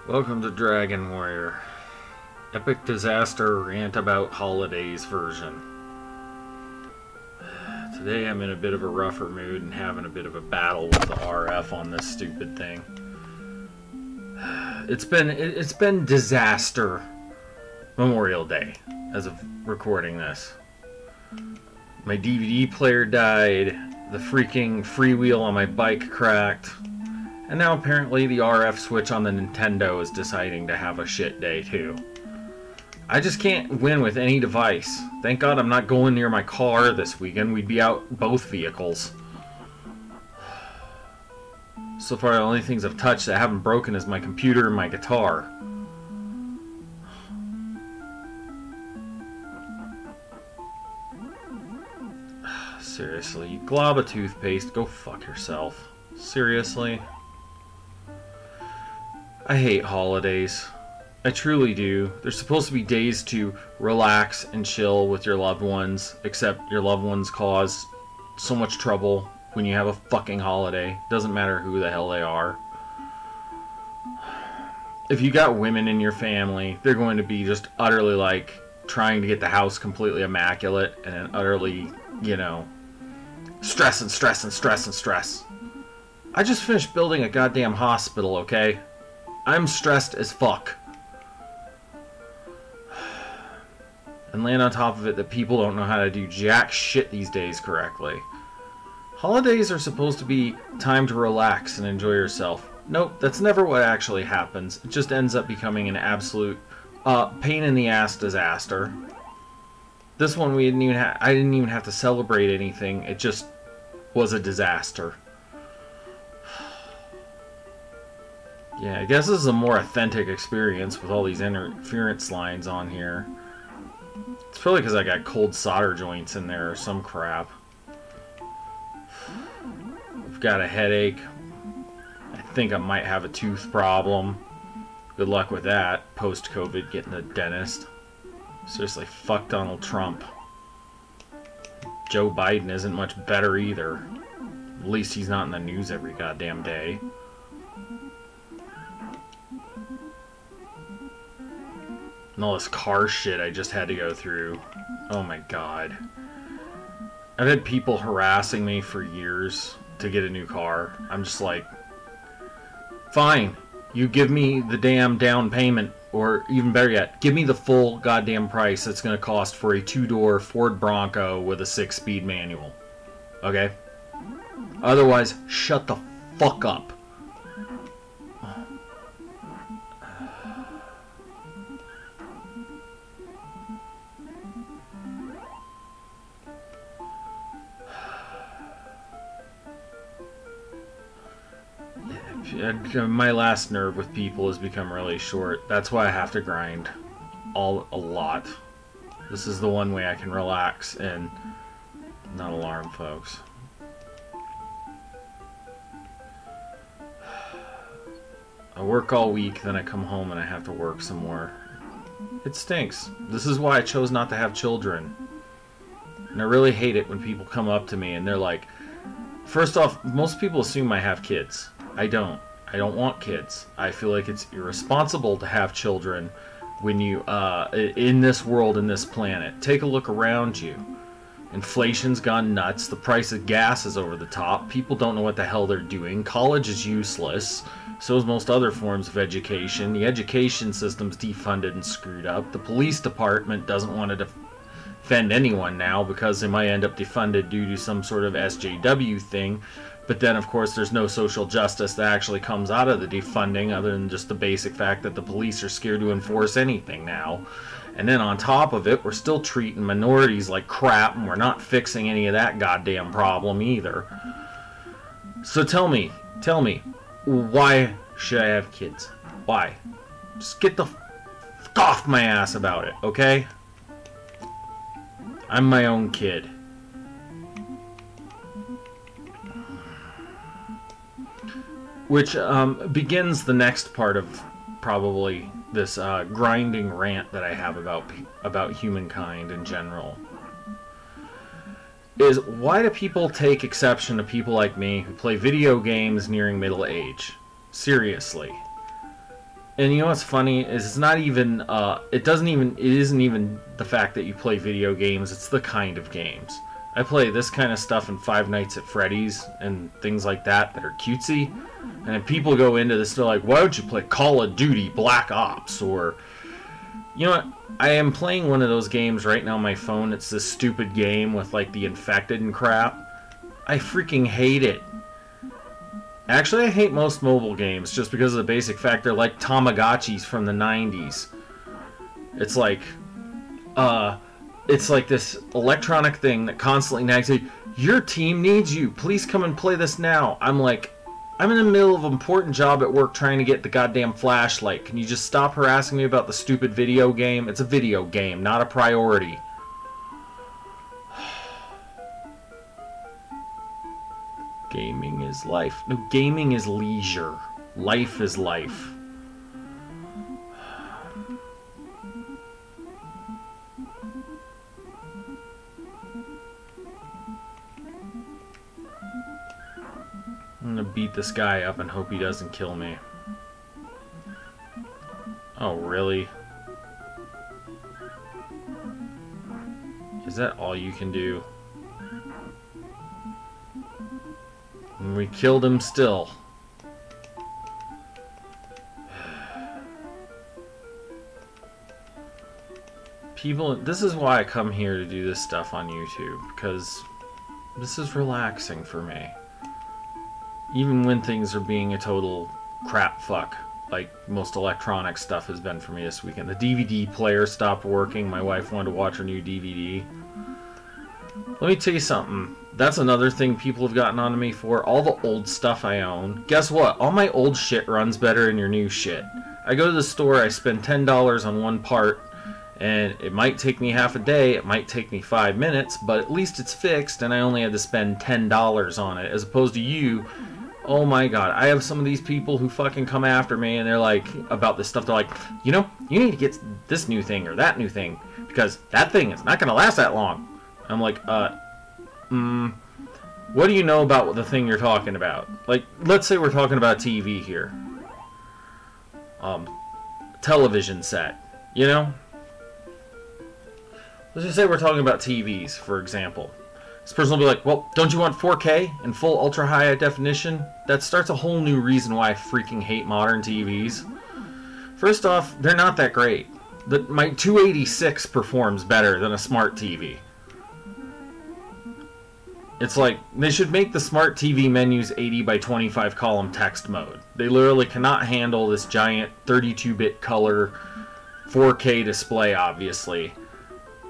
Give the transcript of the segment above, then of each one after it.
Welcome to Dragon Warrior. Epic Disaster Rant About Holidays version. Today I'm in a bit of a rougher mood and having a bit of a battle with the RF on this stupid thing. It's been disaster Memorial Day as of recording this. My DVD player died, the freaking freewheel on my bike cracked, and now apparently the RF switch on the Nintendo is deciding to have a shit day too. I just can't win with any device. Thank God I'm not going near my car this weekend. We'd be out both vehicles. So far the only things I've touched that haven't broken is my computer and my guitar. Seriously, you glob of toothpaste, go fuck yourself. Seriously? I hate holidays. I truly do. They're supposed to be days to relax and chill with your loved ones, except your loved ones cause so much trouble when you have a fucking holiday. Doesn't matter who the hell they are. If you got women in your family, they're going to be just utterly like trying to get the house completely immaculate and utterly, you know, stress and stress and stress and stress. I just finished building a goddamn hospital, okay? I'm stressed as fuck. And land on top of it that people don't know how to do jack shit these days correctly. Holidays are supposed to be time to relax and enjoy yourself. Nope, that's never what actually happens. It just ends up becoming an absolute pain in the ass disaster. This one I didn't even have to celebrate anything. It just was a disaster. Yeah, I guess this is a more authentic experience with all these interference lines on here. It's probably because I got cold solder joints in there or some crap. I've got a headache. I think I might have a tooth problem. Good luck with that. Post-COVID, getting a dentist. Seriously, fuck Donald Trump. Joe Biden isn't much better either. At least he's not in the news every goddamn day. And all this car shit I just had to go through. Oh my god. I've had people harassing me for years to get a new car. I'm just like, fine, you give me the damn down payment, or even better yet, give me the full goddamn price it's going to cost for a two-door Ford Bronco with a 6-speed manual. Okay? Otherwise, shut the fuck up. My last nerve with people has become really short. That's why I have to grind a lot. This is the one way I can relax and not alarm folks. I work all week, then I come home and I have to work some more. It stinks. This is why I chose not to have children. And I really hate it when people come up to me and they're like, first off, most people assume I have kids. I don't. I don't want kids. I feel like it's irresponsible to have children when you, in this world, in this planet. Take a look around you. Inflation's gone nuts. The price of gas is over the top. People don't know what the hell they're doing. College is useless. So is most other forms of education. The education system's defunded and screwed up. The police department doesn't want to defend anyone now because they might end up defunded due to some sort of SJW thing. But then, of course, there's no social justice that actually comes out of the defunding other than just the basic fact that the police are scared to enforce anything now. And then on top of it, we're still treating minorities like crap, and we're not fixing any of that goddamn problem either. So tell me, why should I have kids? Why? Just get the fuck off my ass about it, okay? I'm my own kid. Which begins the next part of probably this grinding rant that I have about humankind in general. Is why do people take exception to people like me who play video games nearing middle age? Seriously. And you know what's funny is it's not even, it isn't even the fact that you play video games, it's the kind of games. I play this kind of stuff in Five Nights at Freddy's and things like that are cutesy. And if people go into this, they're like, why don't you play Call of Duty Black Ops? Or, you know what? I am playing one of those games right now on my phone. It's this stupid game with like the infected and crap. I freaking hate it. Actually, I hate most mobile games just because of the basic fact they're like Tamagotchis from the 90s. It's like this electronic thing that constantly nags you, your team needs you, please come and play this now. I'm like, I'm in the middle of an important job at work trying to get the goddamn flashlight. Can you just stop harassing me about the stupid video game? It's a video game, not a priority. Gaming is life. No, gaming is leisure. Life is life. I'm gonna beat this guy up and hope he doesn't kill me. Oh, really? Is that all you can do? And we killed him still. People, this is why I come here to do this stuff on YouTube, because this is relaxing for me. Even when things are being a total crap fuck, like most electronic stuff has been for me this weekend. The DVD player stopped working. My wife wanted to watch her new DVD. Let me tell you something. That's another thing people have gotten onto me for. All the old stuff I own. Guess what? All my old shit runs better than your new shit. I go to the store, I spend $10 on one part, and it might take me half a day, it might take me 5 minutes, but at least it's fixed, and I only had to spend $10 on it, as opposed to you. Oh my god, I have some of these people who fucking come after me and they're like, about this stuff, they're like, you know, you need to get this new thing or that new thing, because that thing is not going to last that long. I'm like, what do you know about the thing you're talking about? Like, let's say we're talking about TV here. Television set, you know? Let's just say we're talking about TVs, for example. This person will be like, well, don't you want 4K and full ultra high definition? That starts a whole new reason why I freaking hate modern TVs. First off, they're not that great. My 286 performs better than a smart TV. It's like, they should make the smart TV menus 80 by 25 column text mode. They literally cannot handle this giant 32-bit color 4K display, obviously.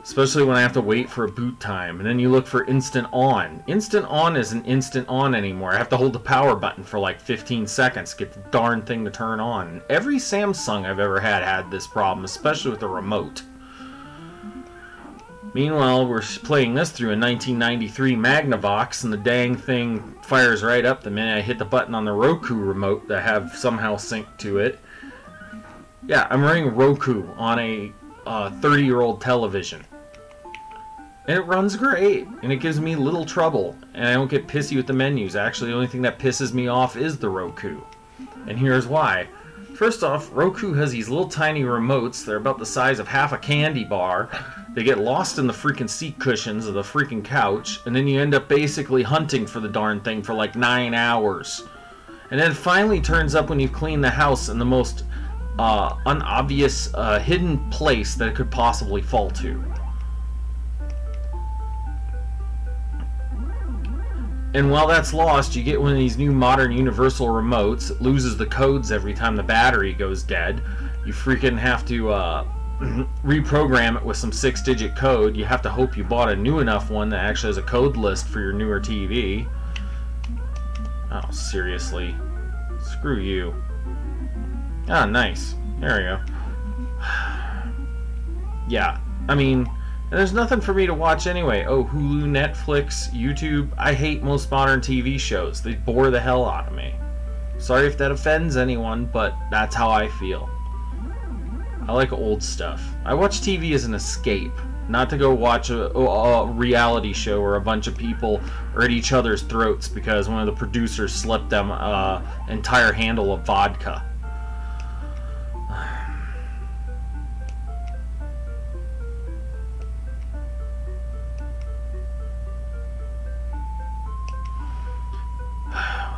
Especially when I have to wait for a boot time. And then you look for instant on. Instant on isn't instant on anymore. I have to hold the power button for like 15 seconds to get the darn thing to turn on. And every Samsung I've ever had this problem, especially with the remote. Meanwhile, we're playing this through a 1993 Magnavox, and the dang thing fires right up the minute I hit the button on the Roku remote that I have somehow synced to it. Yeah, I'm running Roku on a 30-year-old television. And it runs great, and it gives me little trouble, and I don't get pissy with the menus. Actually, the only thing that pisses me off is the Roku. And here's why. First off, Roku has these little tiny remotes. They're about the size of half a candy bar. They get lost in the freaking seat cushions of the freaking couch, and then you end up basically hunting for the darn thing for like 9 hours. And then it finally turns up when you clean the house in the most unobvious hidden place that it could possibly fall to. And while that's lost, you get one of these new modern universal remotes. It loses the codes every time the battery goes dead. You freaking have to reprogram it with some 6-digit code. You have to hope you bought a new enough one that actually has a code list for your newer TV. Oh, seriously. Screw you. Ah, nice. There we go. Yeah, I mean, there's nothing for me to watch anyway. Oh, Hulu, Netflix, YouTube. I hate most modern TV shows. They bore the hell out of me. Sorry if that offends anyone, but that's how I feel. I like old stuff. I watch TV as an escape, not to go watch a reality show where a bunch of people are at each other's throats because one of the producers slipped them an entire handle of vodka.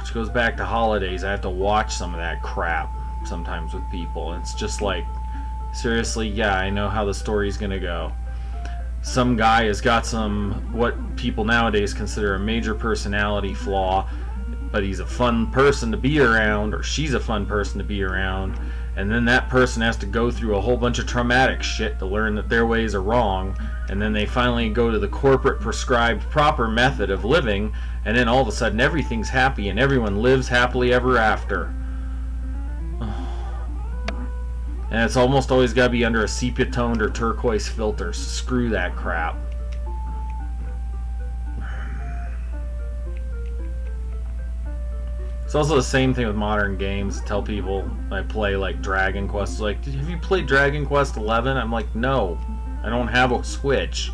Which goes back to holidays. I have to watch some of that crap sometimes with people. It's just like, seriously, yeah, I know how the story's gonna go. Some guy has got what people nowadays consider a major personality flaw, but he's a fun person to be around, or she's a fun person to be around, and then that person has to go through a whole bunch of traumatic shit to learn that their ways are wrong, and then they finally go to the corporate prescribed proper method of living, and then all of a sudden everything's happy and everyone lives happily ever after. And it's almost always got to be under a sepia toned or turquoise filter. So screw that crap. It's also the same thing with modern games. I tell people I play like Dragon Quest. Like, have you played Dragon Quest 11? I'm like, no. I don't have a Switch.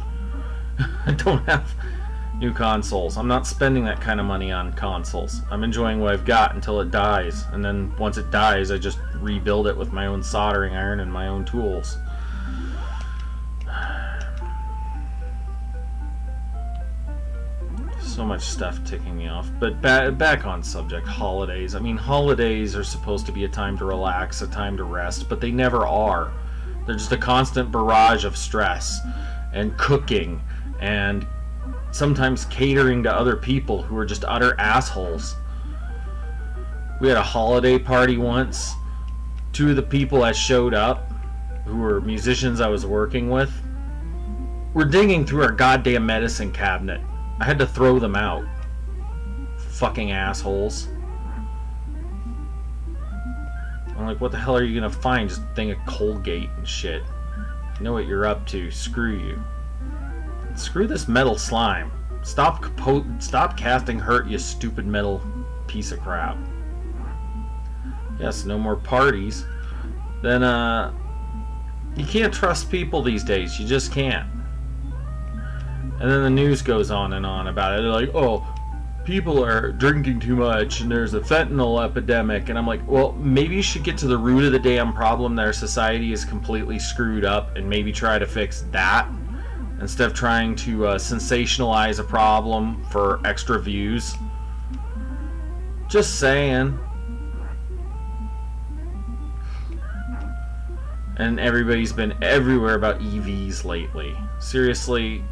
I don't have new consoles. I'm not spending that kind of money on consoles. I'm enjoying what I've got until it dies, and then once it dies I just rebuild it with my own soldering iron and my own tools. So much stuff ticking me off. But back on subject, holidays. I mean, holidays are supposed to be a time to relax, a time to rest, but they never are. They're just a constant barrage of stress and cooking and sometimes catering to other people who are just utter assholes. We had a holiday party once. Two of the people that showed up, who were musicians I was working with, were digging through our goddamn medicine cabinet. I had to throw them out. Fucking assholes. I'm like, what the hell are you gonna find? Just a thing of Colgate and shit. You know what you're up to. Screw you. Screw this metal slime. Stop casting hurt, you stupid metal piece of crap. Yes, no more parties. Then, you can't trust people these days. You just can't. And then the news goes on and on about it. They're like, oh, people are drinking too much and there's a fentanyl epidemic. And I'm like, well, maybe you should get to the root of the damn problem that our society is completely screwed up and maybe try to fix that, instead of trying to sensationalize a problem for extra views. Just saying. And everybody's been everywhere about EVs lately. Seriously,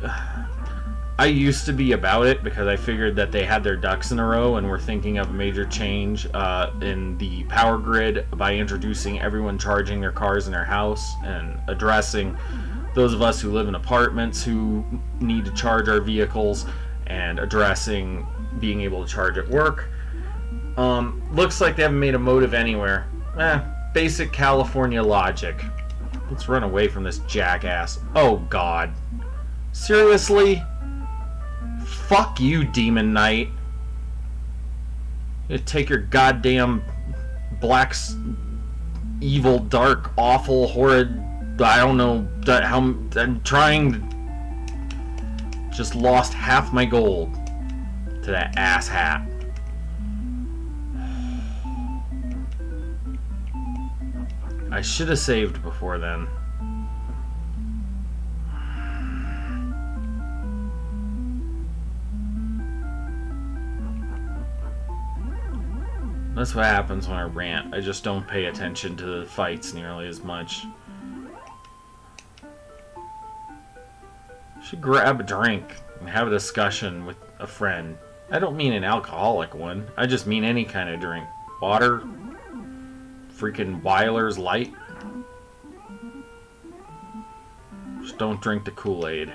I used to be about it because I figured that they had their ducks in a row and were thinking of a major change in the power grid by introducing everyone charging their cars in their house and addressing those of us who live in apartments who need to charge our vehicles, and addressing being able to charge at work. Looks like they haven't made a motive anywhere. Basic California logic. Let's run away from this jackass. Oh God. Seriously? Fuck you, Demon Knight. You take your goddamn black, evil, dark, awful, horrid, I don't know how I'm trying to, just lost half my gold to that ass hat. I should have saved before then. That's what happens when I rant. I just don't pay attention to the fights nearly as much. Should grab a drink and have a discussion with a friend. I don't mean an alcoholic one. I just mean any kind of drink. Water, freaking Weiler's Light. Just don't drink the Kool-Aid.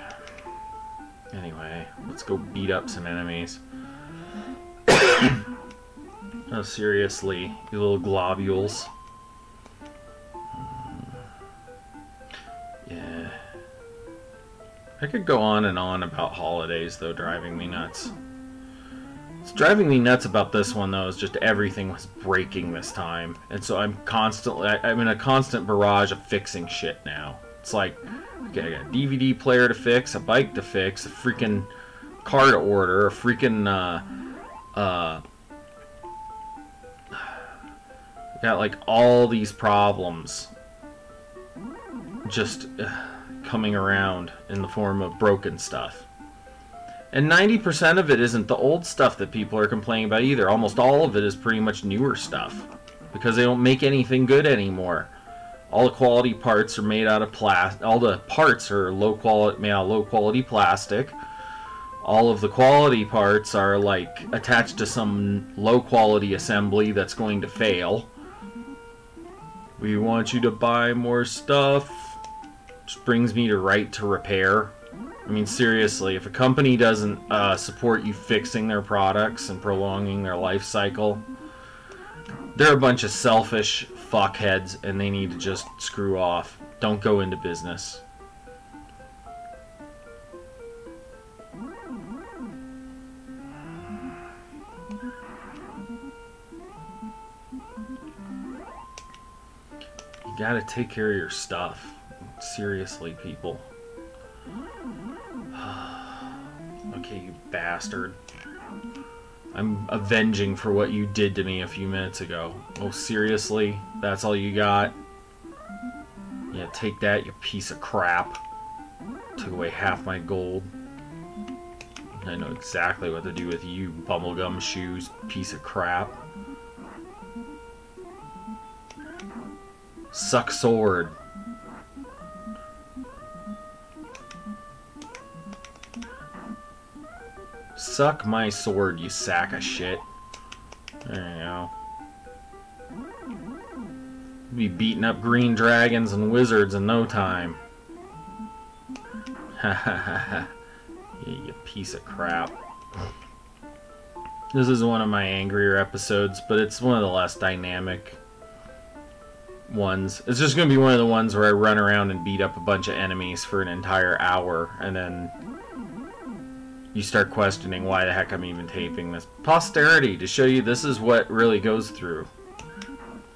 Anyway, let's go beat up some enemies. Oh, seriously, you little globules. Yeah. I could go on and on about holidays, though, driving me nuts. What's driving me nuts about this one, though, is just everything was breaking this time. And so I'm in a constant barrage of fixing shit now. It's like, okay, I got a DVD player to fix, a bike to fix, a freaking car to order, a freaking, got like all these problems just coming around in the form of broken stuff. And 90% of it isn't the old stuff that people are complaining about either. Almost all of it is pretty much newer stuff. Because they don't make anything good anymore. All the quality parts are made out of plastic. All the parts are made out of low quality plastic. All of the quality parts are like attached to some low quality assembly that's going to fail. We want you to buy more stuff. Which brings me to right to repair. I mean, seriously, if a company doesn't support you fixing their products and prolonging their life cycle, they're a bunch of selfish fuckheads and they need to just screw off. Don't go into business. You gotta take care of your stuff. Seriously, people. Okay, you bastard. I'm avenging for what you did to me a few minutes ago. Oh, seriously? That's all you got? Yeah, take that, you piece of crap. Took away half my gold. I know exactly what to do with you, bubblegum shoes, piece of crap. Suck sword. Suck my sword, you sack of shit. There you go. Be beating up green dragons and wizards in no time. Ha ha ha ha. You piece of crap. This is one of my angrier episodes, but it's one of the less dynamic ones. It's just going to be one of the ones where I run around and beat up a bunch of enemies for an entire hour, and then you start questioning why the heck I'm even taping this. Posterity, to show you this is what really goes through.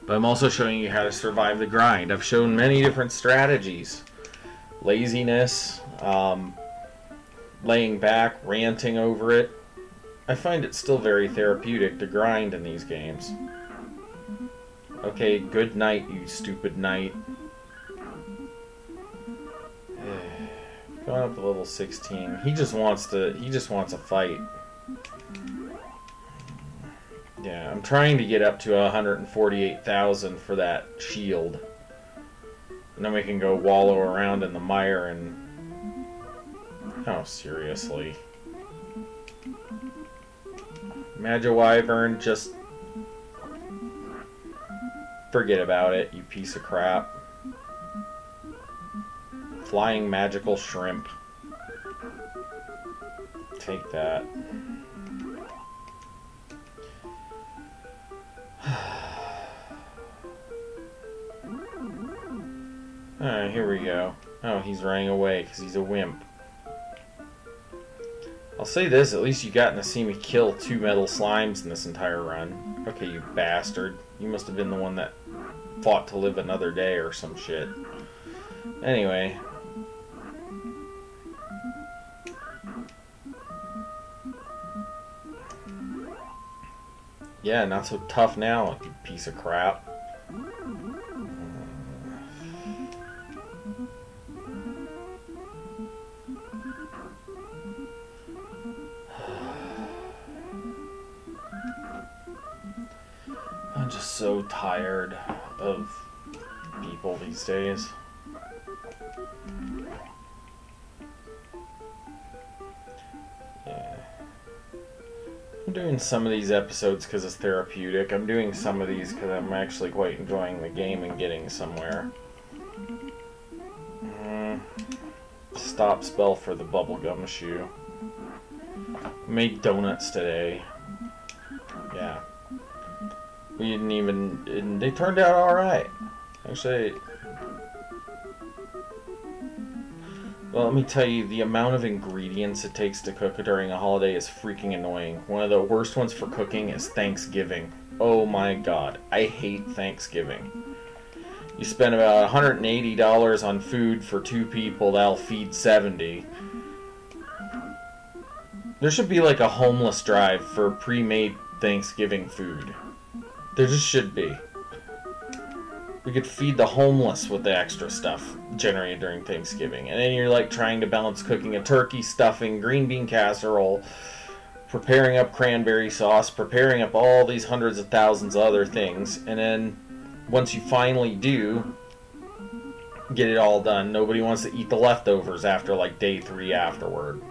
But I'm also showing you how to survive the grind. I've shown many different strategies. Laziness, laying back, ranting over it. I find it still very therapeutic to grind in these games. Okay, good night, you stupid knight. Going up to level 16. He just wants a fight. Yeah, I'm trying to get up to 148,000 for that shield. And then we can go wallow around in the mire and... Oh, seriously. Magiwyvern, just... forget about it, you piece of crap. Flying magical shrimp. Take that. Alright, here we go. Oh, he's running away because he's a wimp. I'll say this, at least you gotten to see me kill 2 metal slimes in this entire run. Okay, you bastard. You must have been the one that fought to live another day or some shit. Anyway. Yeah, not so tough now, you piece of crap. I'm just so tired of people these days. Yeah. I'm doing some of these episodes because it's therapeutic. I'm doing some of these because I'm actually quite enjoying the game and getting somewhere. Stop spell for the bubblegum shoe. Made donuts today. Yeah. We didn't even... They turned out alright. Actually... Well, let me tell you, the amount of ingredients it takes to cook during a holiday is freaking annoying. One of the worst ones for cooking is Thanksgiving. Oh my god. I hate Thanksgiving. You spend about $180 on food for 2 people, that'll feed 70. There should be like a homeless drive for pre-made Thanksgiving food. There just should be. We could feed the homeless with the extra stuff generated during Thanksgiving. And then you're like trying to balance cooking a turkey, stuffing, green bean casserole, preparing up cranberry sauce, preparing up all these hundreds of thousands of other things. And then once you finally do get it all done, nobody wants to eat the leftovers after like day 3 afterward.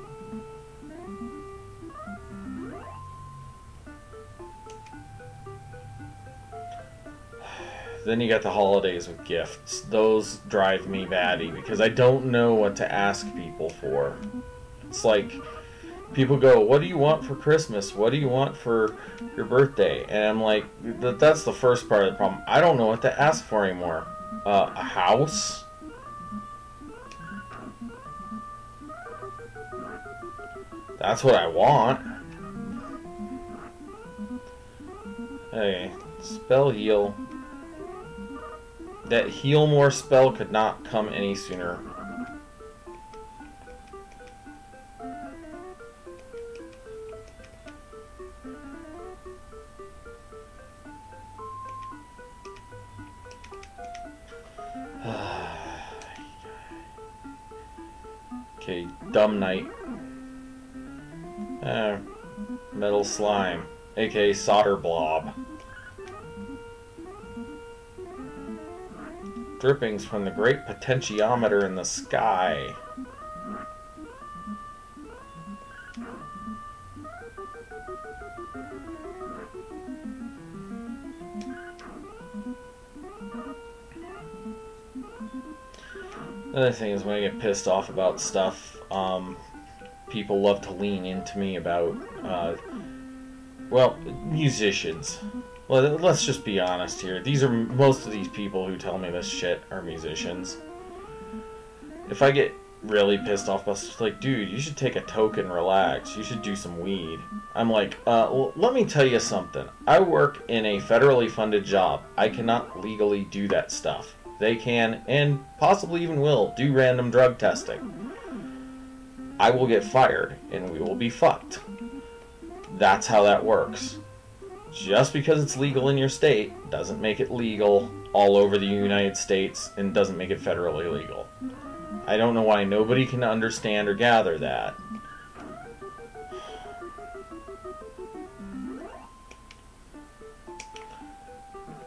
Then you got the holidays with gifts. Those drive me batty because I don't know what to ask people for. It's like people go, what do you want for Christmas? What do you want for your birthday? And I'm like, that's the first part of the problem. I don't know what to ask for anymore. A house? That's what I want. Hey, spell heal. That heal more spell could not come any sooner. Okay, dumb knight. Metal slime, aka solder blob. Drippings from the great potentiometer in the sky. Another thing is when I get pissed off about stuff, people love to lean into me about, well, musicians. Well, let's just be honest here. Most of these people who tell me this shit are musicians. If I get really pissed off about stuff, like, dude, you should take a toke and relax. You should do some weed. I'm like, well, let me tell you something. I work in a federally funded job. I cannot legally do that stuff. They can, and possibly even will, do random drug testing. I will get fired, and we will be fucked. That's how that works. Just because it's legal in your state doesn't make it legal all over the United States and doesn't make it federally legal. I don't know why nobody can understand or gather that.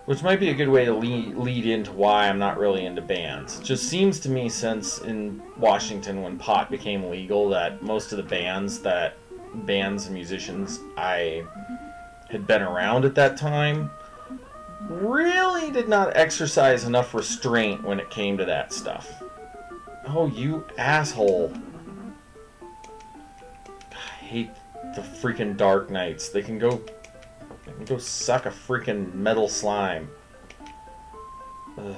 Which might be a good way to lead into why I'm not really into bands. It just seems to me since in Washington when pot became legal that most of the bands and musicians I had been around at that time really did not exercise enough restraint when it came to that stuff. Oh, you asshole. I hate the freaking Dark Knights. They can go suck a freaking metal slime. Ugh.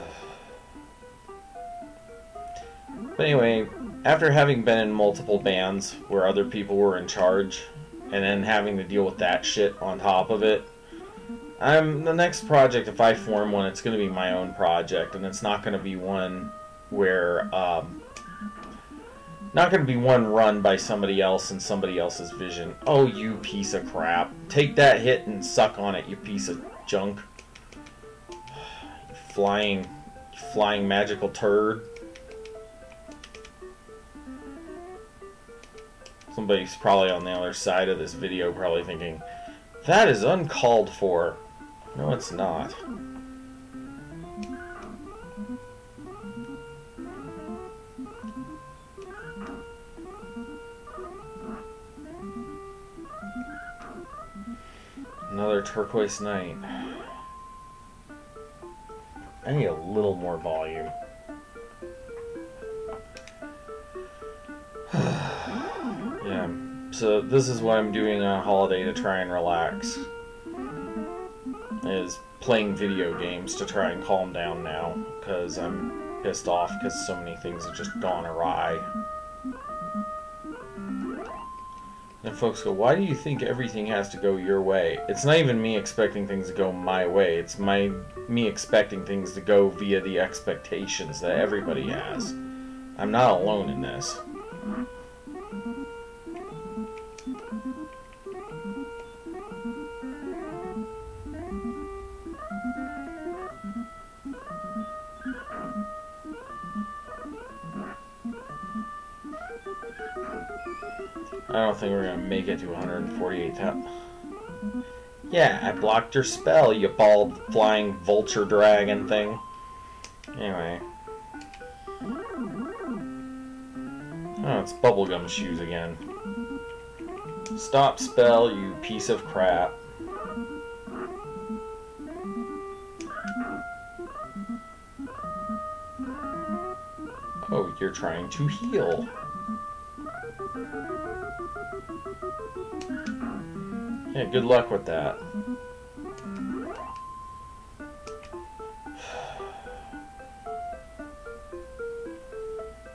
But anyway, after having been in multiple bands where other people were in charge, and then having to deal with that shit on top of it, the next project, if I form one, it's going to be my own project, and it's not going to be one where, not going to be one run by somebody else and somebody else's vision. Oh, you piece of crap. Take that hit and suck on it, you piece of junk. Flying magical turd. Somebody's probably on the other side of this video probably thinking, that is uncalled for. No, it's not. Another turquoise night. I need a little more volume. Yeah, so this is what I'm doing on a holiday to try and relax. Is playing video games to try and calm down now, because I'm pissed off because so many things have just gone awry. And folks go, why do you think everything has to go your way? It's not even me expecting things to go my way. It's me expecting things to go via the expectations that everybody has. I'm not alone in this. I don't think we're gonna make it to 148,000. Yeah, I blocked your spell, you bald flying vulture dragon thing. Anyway. Oh, it's bubblegum shoes again. Stop spell, you piece of crap. Oh, you're trying to heal. Yeah, good luck with that.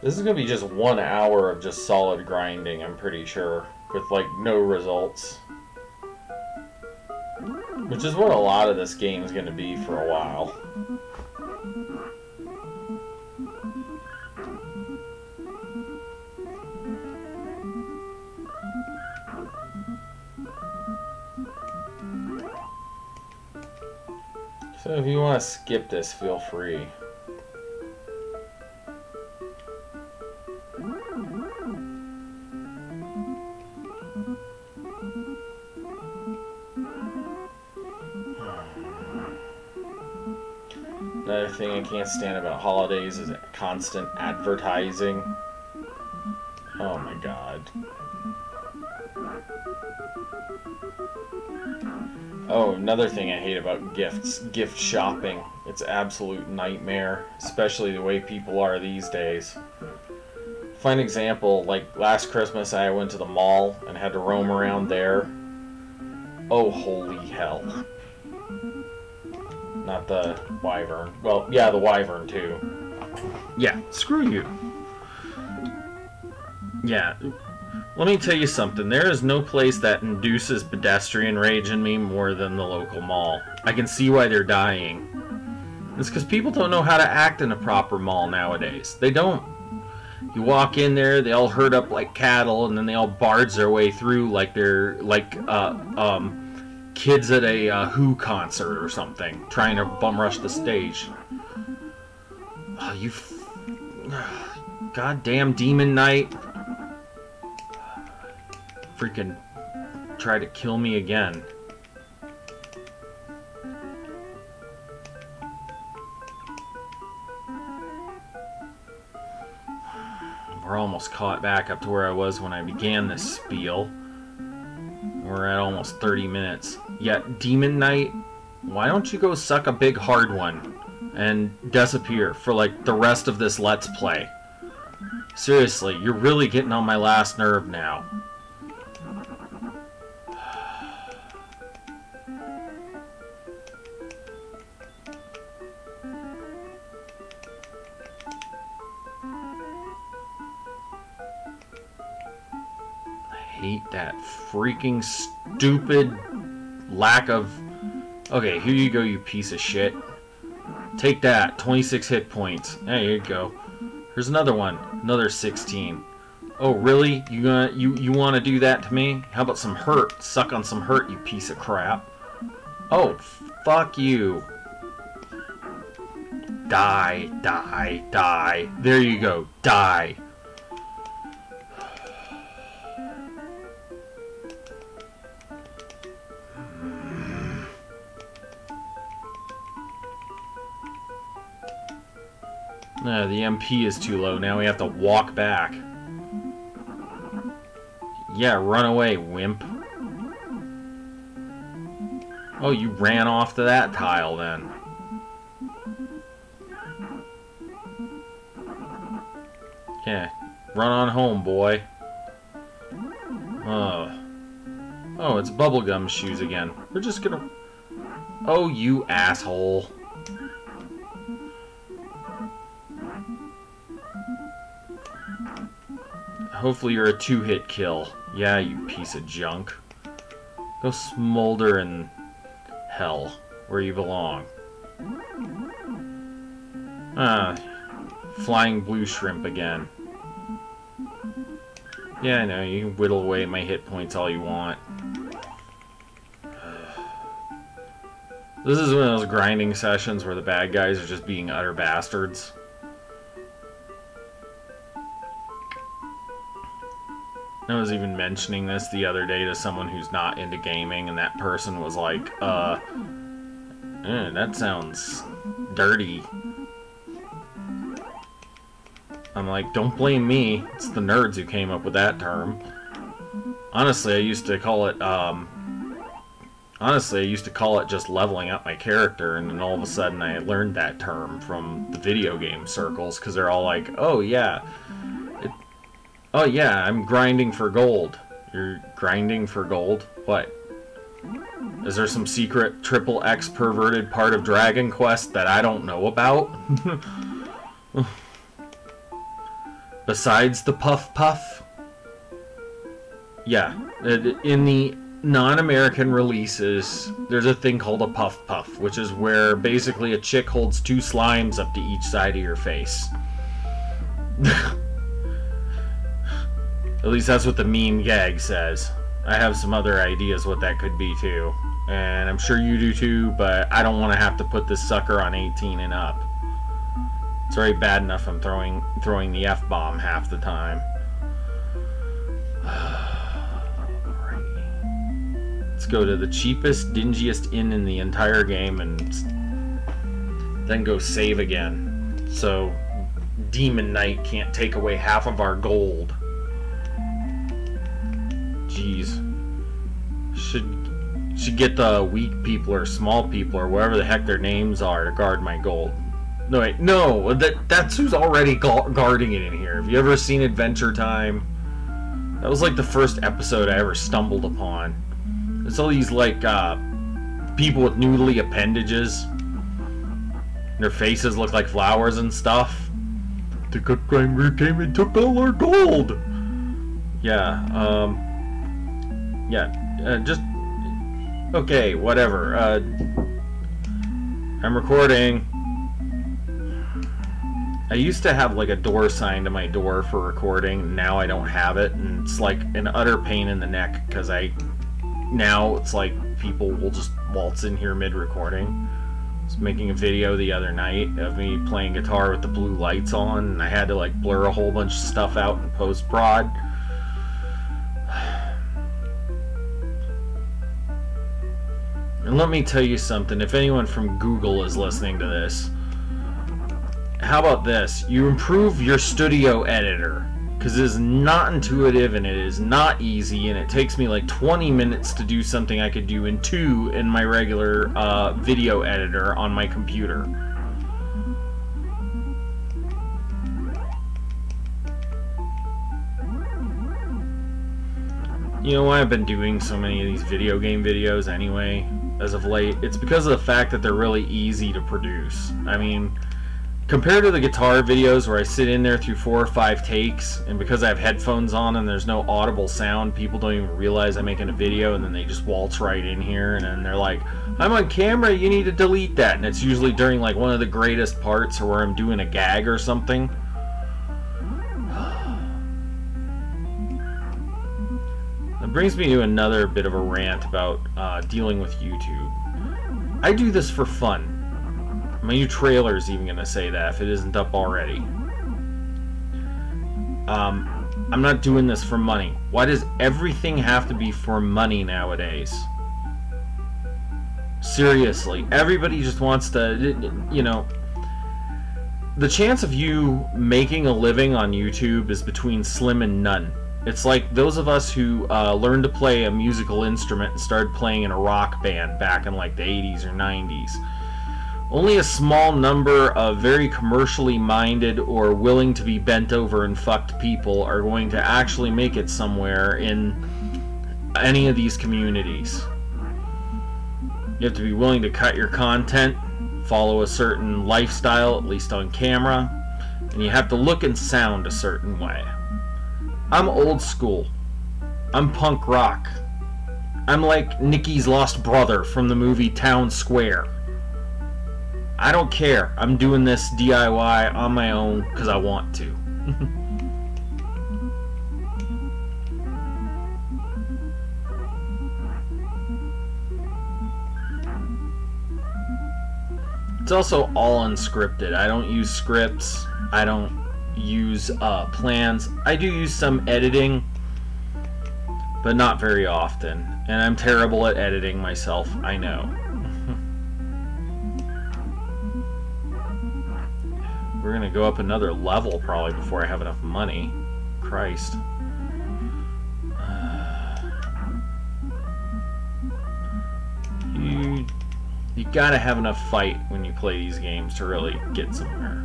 This is gonna be just 1 hour of just solid grinding, I'm pretty sure, with like no results. Which is what a lot of this game is gonna be for a while. So if you want to skip this, feel free. Another thing I can't stand about holidays is constant advertising. Oh my god. Oh, another thing I hate about gifts. Gift shopping. It's an absolute nightmare. Especially the way people are these days. Fine example, like last Christmas I went to the mall and had to roam around there. Oh, holy hell. Not the wyvern. Well, yeah, the wyvern too. Yeah, screw you. Yeah. Let me tell you something. There is no place that induces pedestrian rage in me more than the local mall. I can see why they're dying. It's because people don't know how to act in a proper mall nowadays. They don't. You walk in there, they all herd up like cattle, and then they all barge their way through like they're like kids at a Who concert or something, trying to bum rush the stage. Oh, you goddamn demon knight. Freaking try to kill me again. We're almost caught back up to where I was when I began this spiel. We're at almost 30 minutes. Yeah, Demon Knight, why don't you go suck a big hard one and disappear for like the rest of this Let's Play? Seriously, you're really getting on my last nerve now. Hate that freaking stupid lack of... Okay, here you go, you piece of shit. Take that, 26 hit points. There you go. Here's another one, another 16. Oh, really? You want to do that to me? How about some hurt? Suck on some hurt, you piece of crap. Oh, fuck you. Die, die, die. There you go, die. The MP is too low. Now we have to walk back. Yeah, run away, wimp. Oh, you ran off to that tile then. Yeah, run on home, boy. Oh, it's bubblegum shoes again. We're just gonna... Oh, you asshole. Hopefully you're a 2-hit kill. Yeah, you piece of junk. Go smolder in hell, where you belong. Flying blue shrimp again. Yeah, I know, you can whittle away my hit points all you want. This is one of those grinding sessions where the bad guys are just being utter bastards. I was even mentioning this the other day to someone who's not into gaming, and that person was like, that sounds dirty. I'm like, don't blame me. It's the nerds who came up with that term. Honestly, I used to call it just leveling up my character, and then all of a sudden I learned that term from the video game circles, because they're all like, oh yeah, I'm grinding for gold. You're grinding for gold? What? Is there some secret triple X perverted part of Dragon Quest that I don't know about? Besides the puff puff? Yeah, in the non-American releases, there's a thing called a puff puff, which is where basically a chick holds 2 slimes up to each side of your face. At least that's what the meme gag says. I have some other ideas what that could be too, and I'm sure you do too, but I don't want to have to put this sucker on 18 and up. It's already bad enough I'm throwing the F-bomb half the time. Let's go to the cheapest, dingiest inn in the entire game and then go save again, so Demon Knight can't take away half of our gold. Jeez. Should get the weak people or small people or whatever the heck their names are to guard my gold. No, wait, no, that's who's already guarding it in here. Have you ever seen Adventure Time? That was like the first episode I ever stumbled upon. It's all these like people with noodly appendages. Their faces look like flowers and stuff. The good grinder came and took all our gold. Yeah, just okay, whatever. I'm recording. I used to have like a door sign to my door for recording. Now I don't have it, and it's like an utter pain in the neck because now it's like people will just waltz in here mid-recording. I was making a video the other night of me playing guitar with the blue lights on, and I had to like blur a whole bunch of stuff out in post-prod. And let me tell you something, if anyone from Google is listening to this, how about this? You improve your studio editor, because it is not intuitive and it is not easy, and it takes me like 20 minutes to do something I could do in 2 in my regular video editor on my computer. You know why I've been doing so many of these video game videos anyway, as of late? It's because of the fact that they're really easy to produce. I mean, compared to the guitar videos where I sit in there through 4 or 5 takes, and because I have headphones on and there's no audible sound, people don't even realize I'm making a video, and then they just waltz right in here, and then they're like, I'm on camera, you need to delete that. And it's usually during like one of the greatest parts, or where I'm doing a gag or something. That brings me to another bit of a rant about dealing with YouTube. I do this for fun. My new trailer is even going to say that if it isn't up already. I'm not doing this for money. Why does everything have to be for money nowadays? Seriously, everybody just wants to, you know, the chance of you making a living on YouTube is between slim and none. It's like those of us who learned to play a musical instrument and started playing in a rock band back in like the 80s or 90s. Only a small number of very commercially minded or willing to be bent over and fucked people are going to actually make it somewhere in any of these communities. You have to be willing to cut your content, follow a certain lifestyle, at least on camera, and you have to look and sound a certain way. I'm old school. I'm punk rock. I'm like Nicky's lost brother from the movie Town Square. I don't care. I'm doing this DIY on my own because I want to. It's also all unscripted. I don't use scripts. I don't use plans. I do use some editing, but not very often. And I'm terrible at editing myself, I know. We're gonna go up another level probably before I have enough money. Christ. You gotta have enough fight when you play these games to really get somewhere.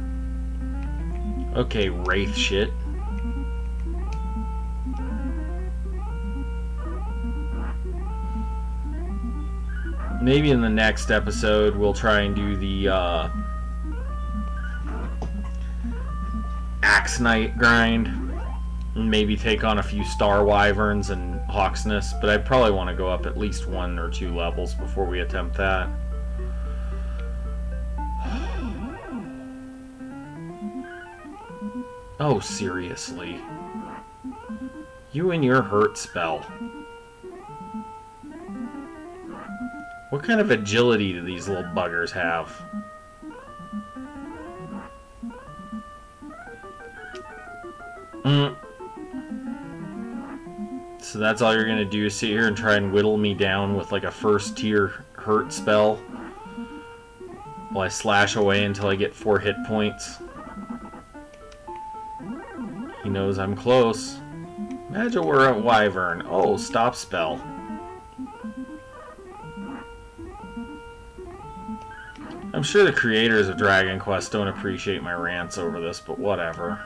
Okay, wraith shit. Maybe in the next episode we'll try and do the Axe Knight grind. And maybe take on a few Star Wyverns and Hawksness, but I'd probably want to go up at least 1 or 2 levels before we attempt that. Oh, seriously. You and your hurt spell. What kind of agility do these little buggers have? So that's all you're gonna do is sit here and try and whittle me down with like a first tier hurt spell while I slash away until I get 4 hit points. He knows I'm close. Imagine we're at Wyvern. Oh, stop spell. I'm sure the creators of Dragon Quest don't appreciate my rants over this, but whatever.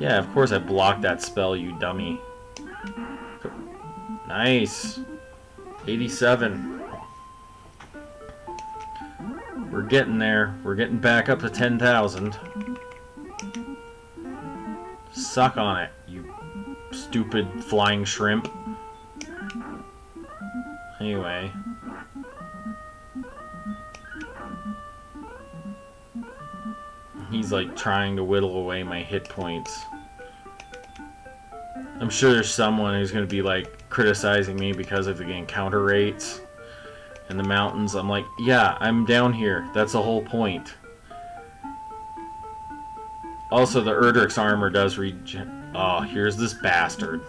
Yeah, of course I blocked that spell, you dummy. Nice. 87. We're getting there. We're getting back up to 10,000. Suck on it, you stupid flying shrimp. Anyway. He's like trying to whittle away my hit points. I'm sure there's someone who's going to be like criticizing me because of the encounter rates in the mountains. I'm like, yeah, I'm down here. That's the whole point. Also, the Erdrick's armor does regen. Oh, here's this bastard.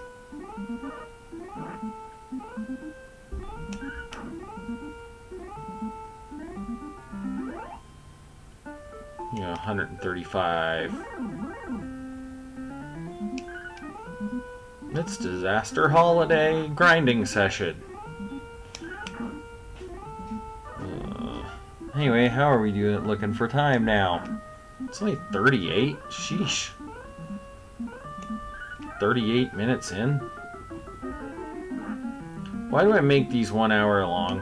Yeah, 135. It's disaster holiday grinding session. Anyway, how are we doing looking for time now? It's only 38? Sheesh. 38 minutes in? Why do I make these 1 hour long?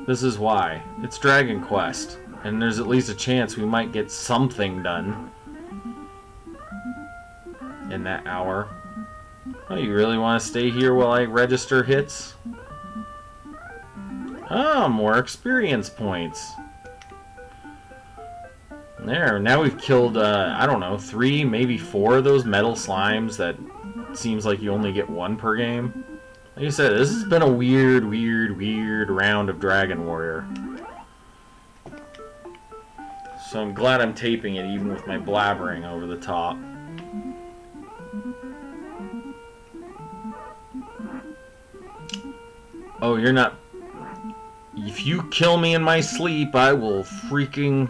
This is why. It's Dragon Quest. And there's at least a chance we might get something done in that hour. Oh, you really want to stay here while I register hits? Oh, more experience points. There, now we've killed, I don't know, 3, maybe 4 of those metal slimes that seems like you only get 1 per game. Like I said, this has been a weird round of Dragon Warrior. So I'm glad I'm taping it even with my blabbering over the top. Oh, you're not... If you kill me in my sleep, I will freaking...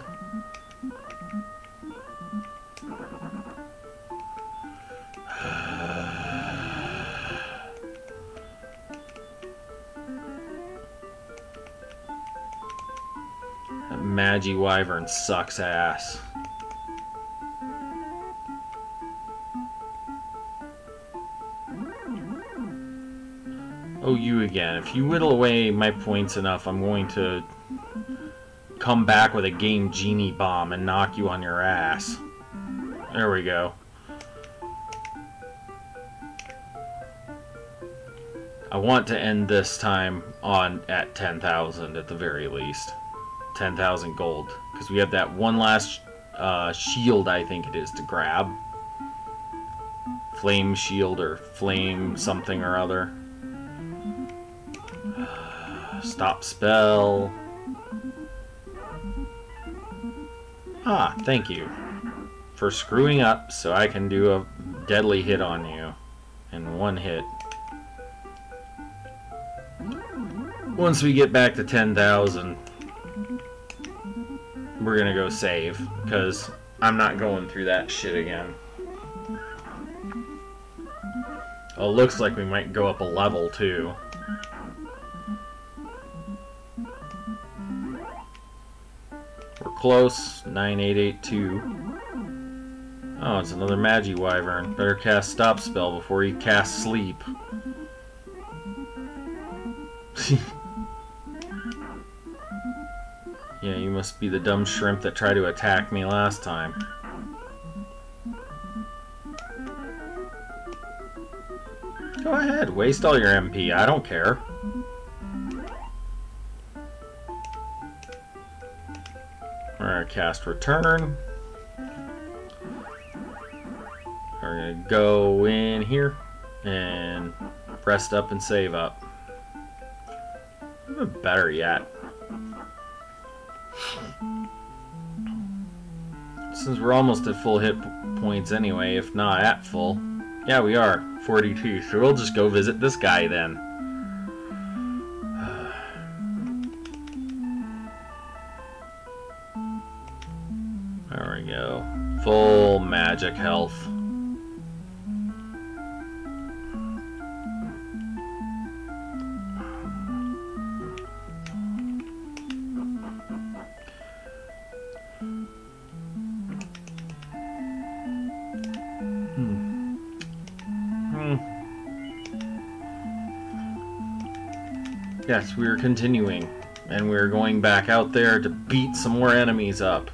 That Magi Wyvern sucks ass. Oh, you again. If you whittle away my points enough, I'm going to come back with a game genie bomb and knock you on your ass. There we go. I want to end this time at 10,000 at the very least. 10,000 gold. Because we have that one last shield, I think it is, to grab. Flame shield or flame something or other. Stop spell. Ah, thank you. for screwing up so I can do a deadly hit on you in one hit. Once we get back to 10,000, we're gonna go save, because I'm not going through that shit again. Oh, looks like we might go up a level too. We're close. 9882. Oh, it's another Magi Wyvern. Better cast Stop Spell before he casts Sleep. Yeah, you must be the dumb shrimp that tried to attack me last time. Go ahead, waste all your MP. I don't care. We're gonna cast Return. We're gonna go in here and rest up and save up. Even better yet, since we're almost at full hit points anyway, if not at full. Yeah, we are. 42. So we'll just go visit this guy then. There we go. Full magic health. Yes, we are continuing, and we're going back out there to beat some more enemies up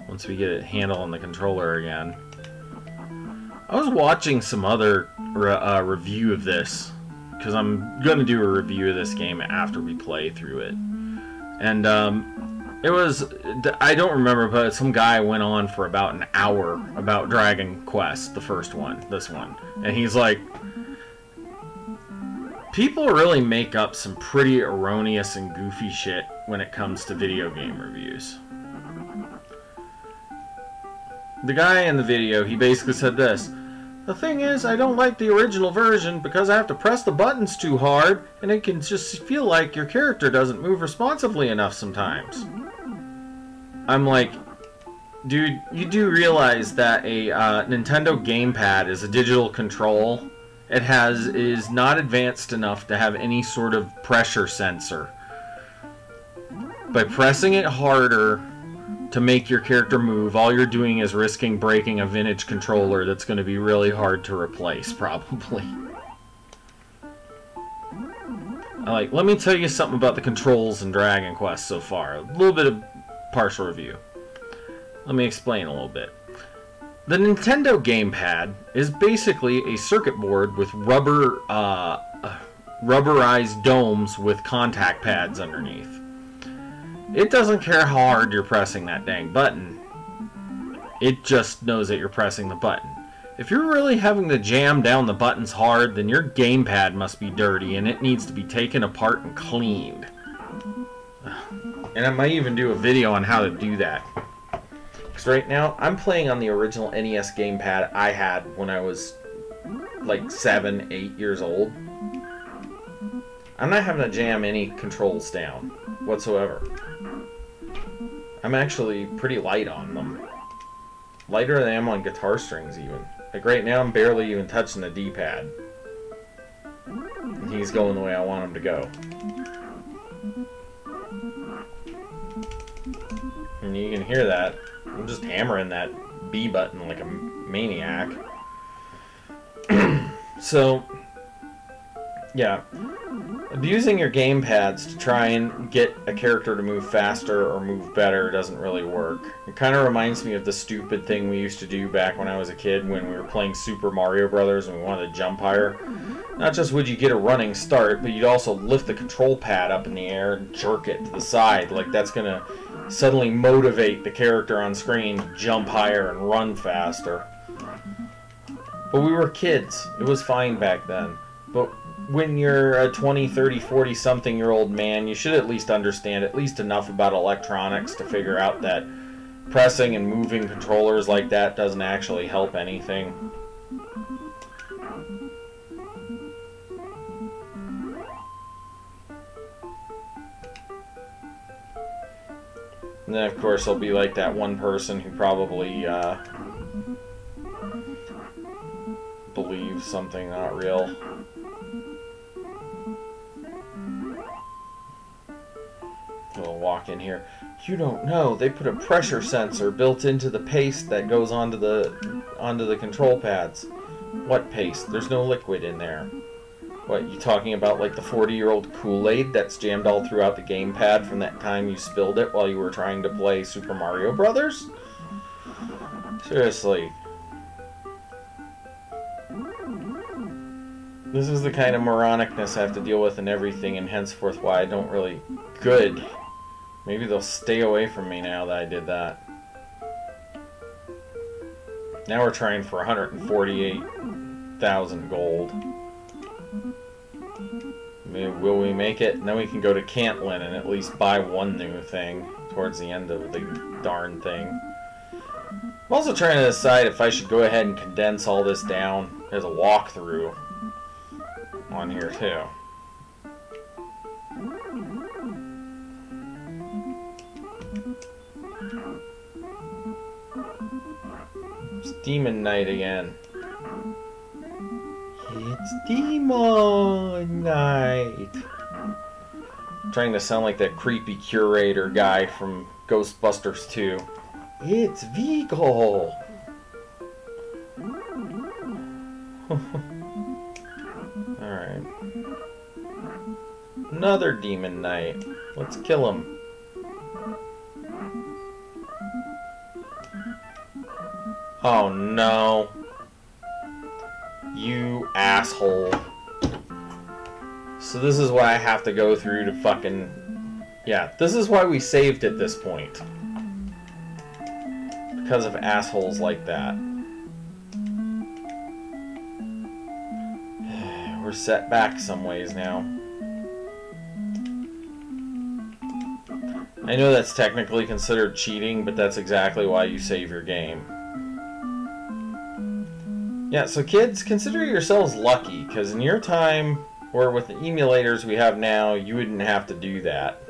once we get a handle on the controller again. I was watching some other review of this, because I'm going to do a review of this game after we play through it. And it was, I don't remember, but some guy went on for about an hour about Dragon Quest, the first one, this one. And he's like, people really make up some pretty erroneous and goofy shit when it comes to video game reviews. The guy in the video, he basically said this: the thing is, I don't like the original version because I have to press the buttons too hard, and it can just feel like your character doesn't move responsibly enough sometimes. I'm like, dude, you do realize that a Nintendo gamepad is a digital control. It is not advanced enough to have any sort of pressure sensor. By pressing it harder to make your character move, all you're doing is risking breaking a vintage controller that's going to be really hard to replace, probably. Let me tell you something about the controls in Dragon Quest so far. A little bit of partial review. Let me explain a little bit. The Nintendo gamepad is basically a circuit board with rubberized domes with contact pads underneath. It doesn't care how hard you're pressing that dang button. It just knows that you're pressing the button. If you're really having to jam down the buttons hard, then your gamepad must be dirty and it needs to be taken apart and cleaned. And I might even do a video on how to do that. Because right now, I'm playing on the original NES gamepad I had when I was like 7, 8 years old. I'm not having to jam any controls down whatsoever. I'm actually pretty light on them. Lighter than I am on guitar strings even. Like right now, I'm barely even touching the D-pad. And he's going the way I want him to go. And you can hear that. I'm just hammering that B button like a maniac. So, yeah. Abusing your gamepads to try and get a character to move faster or move better doesn't really work. It kind of reminds me of the stupid thing we used to do back when I was a kid when we were playing Super Mario Brothers and we wanted to jump higher. Not just would you get a running start, but you'd also lift the control pad up in the air and jerk it to the side. Like that's going to suddenly motivate the character on screen to jump higher and run faster. But we were kids. It was fine back then. But when you're a 20, 30, 40 something year old man, you should at least understand at least enough about electronics to figure out that pressing and moving controllers like that doesn't actually help anything. And then, of course, there'll be like that one person who probably believes something not real. We'll walk in here. You don't know. They put a pressure sensor built into the paste that goes onto the control pads. What paste? There's no liquid in there. What, you talking about like the 40-year-old Kool-Aid that's jammed all throughout the gamepad from that time you spilled it while you were trying to play Super Mario Brothers? Seriously. This is the kind of moronicness I have to deal with in everything, and henceforth why I don't really... Good. Maybe they'll stay away from me now that I did that. Now we're trying for 148,000 gold. Maybe, will we make it? And then we can go to Cantlin and at least buy one new thing towards the end of the darn thing. I'm also trying to decide if I should go ahead and condense all this down. There's a walkthrough on here too. It's Demon Night again. It's Demon Night. I'm trying to sound like that creepy curator guy from Ghostbusters 2. It's Vigo. Alright. Another Demon Knight. Let's kill him. Oh no. You asshole. So this is what I have to go through to fucking... Yeah, this is why we saved at this point. Because of assholes like that. We're set back some ways now. I know that's technically considered cheating, but that's exactly why you save your game. Yeah, so kids, consider yourselves lucky, because in your time, or with the emulators we have now, you wouldn't have to do that.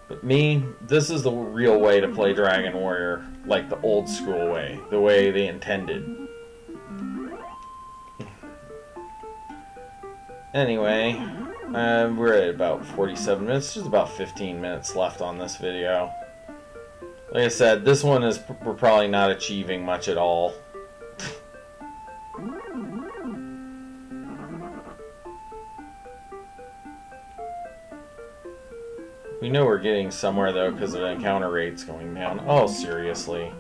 But me, this is the real way to play Dragon Warrior, like the old school way, the way they intended. Anyway, we're at about 47 minutes, just about 15 minutes left on this video. Like I said, this one is, we're probably not achieving much at all. We know we're getting somewhere though because of encounter rates going down. Oh, seriously.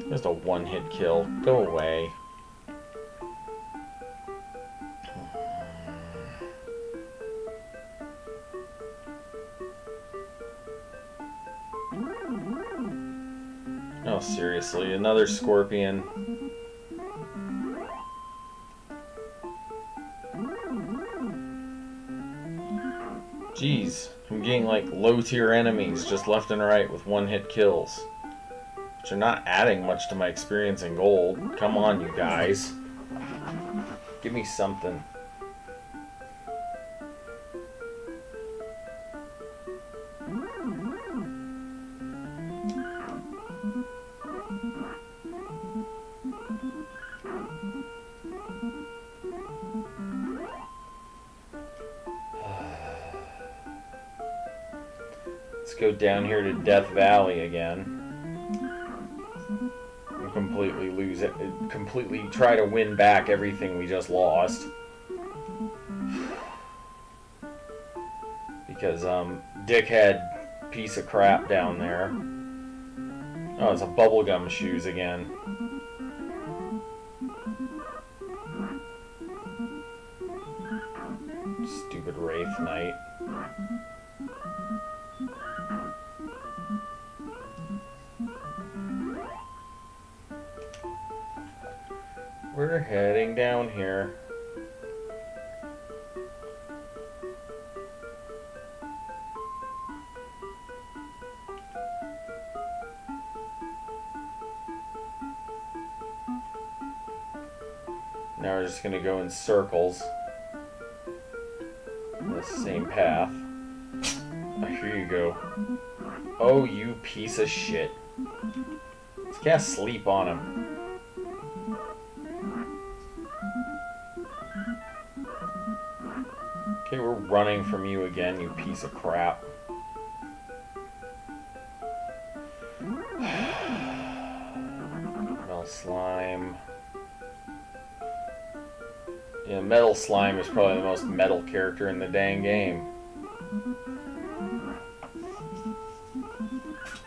Just a one-hit kill. Go away. Oh, seriously. Another scorpion. Jeez. I'm getting like low-tier enemies just left and right with one-hit kills. Which are not adding much to my experience in gold. Come on, you guys. Give me something. Let's go down here to Death Valley again. And completely lose it. Completely try to win back everything we just lost. Because, dickhead piece of crap down there. Oh, it's a bubblegum shoes again. Stupid Wraith Knight. We're heading down here. Now we're just going to go in circles. The same path. Oh, here you go. Oh, you piece of shit. Let's cast sleep on him. Okay, we're running from you again, you piece of crap. Metal slime. Yeah, Metal Slime is probably the most metal character in the dang game.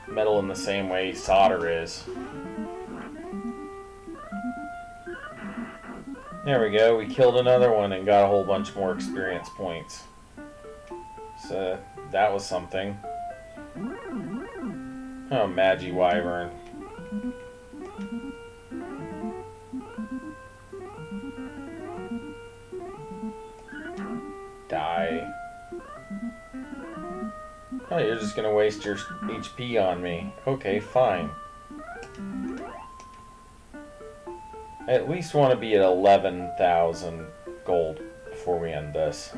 Metal in the same way solder is. There we go, we killed another one and got a whole bunch more experience points. So, that was something. Oh, Magi Wyvern. Die. Oh, you're just gonna waste your HP on me. Okay, fine. I at least want to be at 11,000 gold before we end this.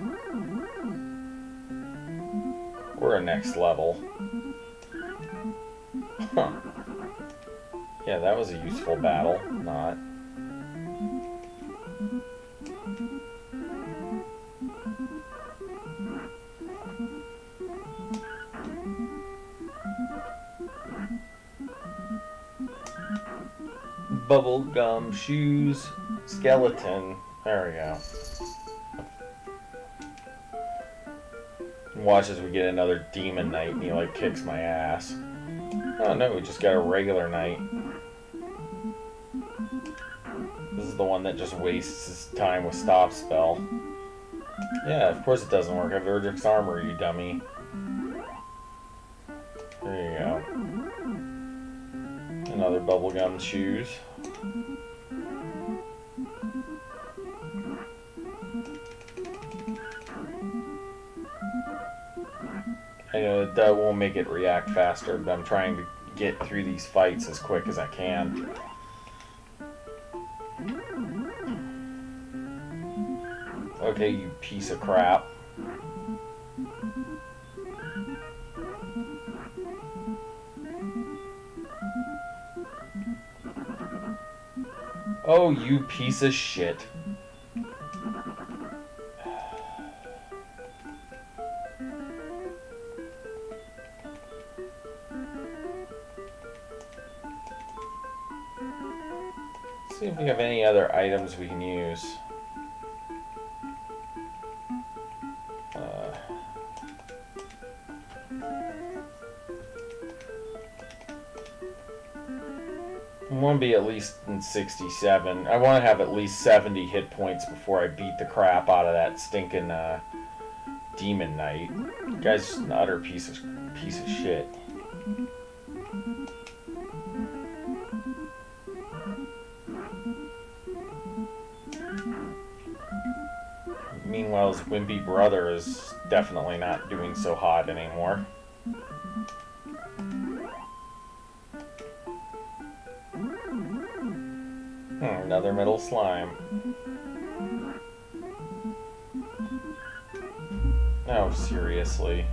We're a next level. Huh. Yeah, that was a useful battle. Not. Bubblegum shoes, skeleton. There we go. Watch as we get another demon knight and he like kicks my ass. Oh no, we just got a regular knight. This is the one that just wastes his time with stop spell. Yeah, of course it doesn't work. I have Erdrick's armor, you dummy. There you go. Another bubblegum shoes. I know that won't make it react faster, but I'm trying to get through these fights as quick as I can. Okay, you piece of crap. Oh, you piece of shit. See if we have any other items we can use. I want to be at least in 67. I want to have at least 70 hit points before I beat the crap out of that stinking demon knight. The guy's just an utter piece of shit. Meanwhile, his wimpy brother is definitely not doing so hot anymore. Another metal slime. Oh, seriously.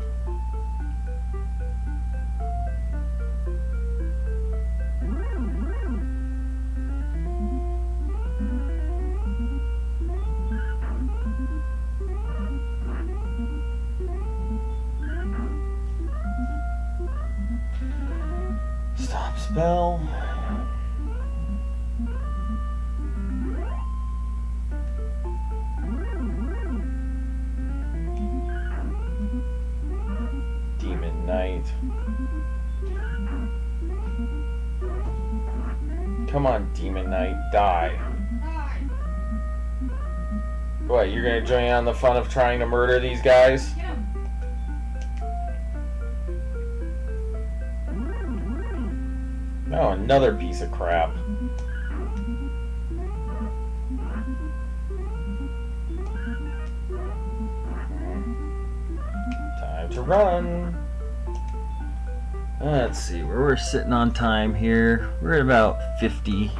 Stop spell. Come on, Demon Knight, die. What, you're gonna join in on the fun of trying to murder these guys? Yeah. Oh, another piece of crap. Time to run. Let's see where we're sitting on time here. We're at about 50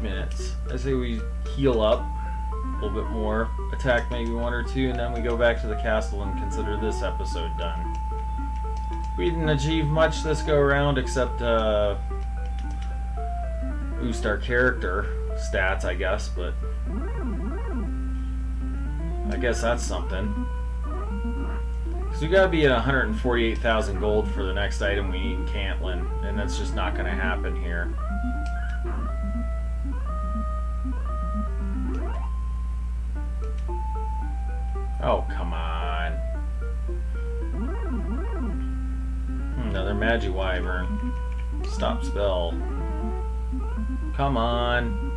minutes. I say we heal up. little bit more, attack maybe one or two, and then we go back to the castle and consider this episode done. We didn't achieve much this go around except boost our character stats, I guess, but I guess that's something. So we gotta be at 148,000 gold for the next item we need in Cantlin, and that's just not gonna happen here. Oh, come on. Another Magiwyvern. Stop spell. Come on.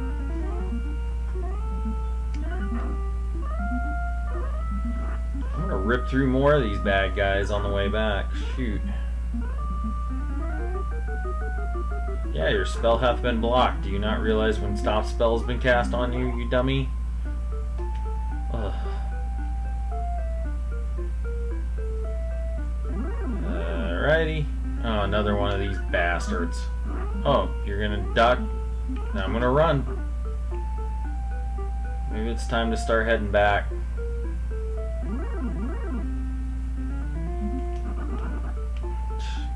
I'm gonna rip through more of these bad guys on the way back. Shoot. Yeah, your spell hath been blocked. Do you not realize when stop spell has been cast on you, you dummy? Ugh. Alrighty. Oh, another one of these bastards. Oh, you're gonna duck? Now I'm gonna run. Maybe it's time to start heading back.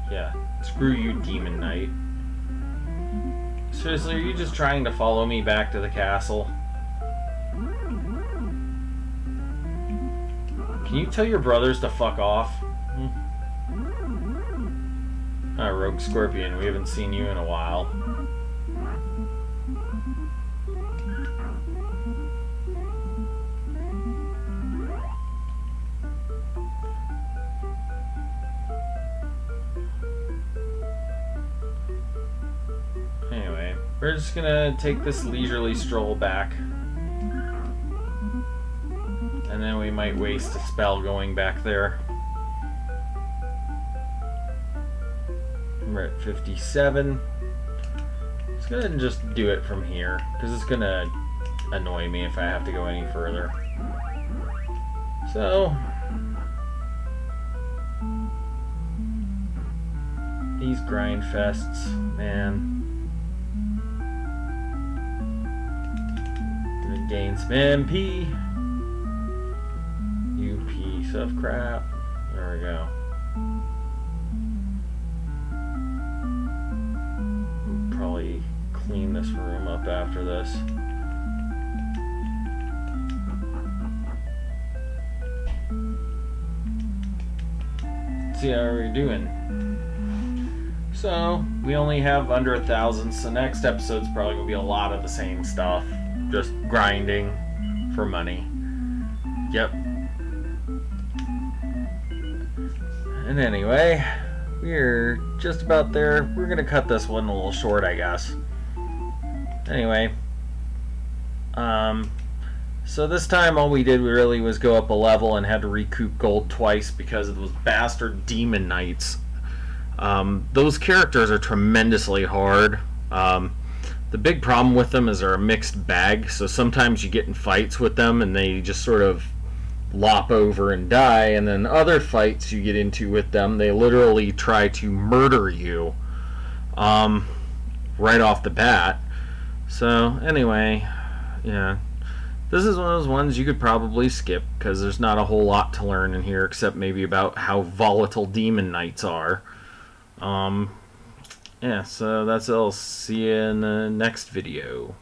Yeah, screw you, Demon Knight. Seriously, are you just trying to follow me back to the castle? Can you tell your brothers to fuck off? Rogue Scorpion, we haven't seen you in a while. Anyway, we're just gonna take this leisurely stroll back. And then we might waste a spell going back there. We're at 57. Let's go ahead and just do it from here, because it's gonna annoy me if I have to go any further. So, these grind fests, man. Gonna gain some MP. You piece of crap. There we go. Probably clean this room up after this. Let's see how we're doing. So we only have under 1,000, so next episode's probably gonna be a lot of the same stuff, just grinding for money. Yep. And anyway, we're just about there. We're gonna cut this one a little short, I guess. Anyway, so this time all we did really was go up a level and had to recoup gold twice because of those bastard demon knights. Those characters are tremendously hard. The big problem with them is they're a mixed bag, so sometimes you get in fights with them and they just sort of lop over and die, and then other fights you get into with them, they literally try to murder you right off the bat. So anyway, yeah, this is one of those ones you could probably skip because there's not a whole lot to learn in here except maybe about how volatile demon knights are. Yeah, so that's it. I'll see you in the next video.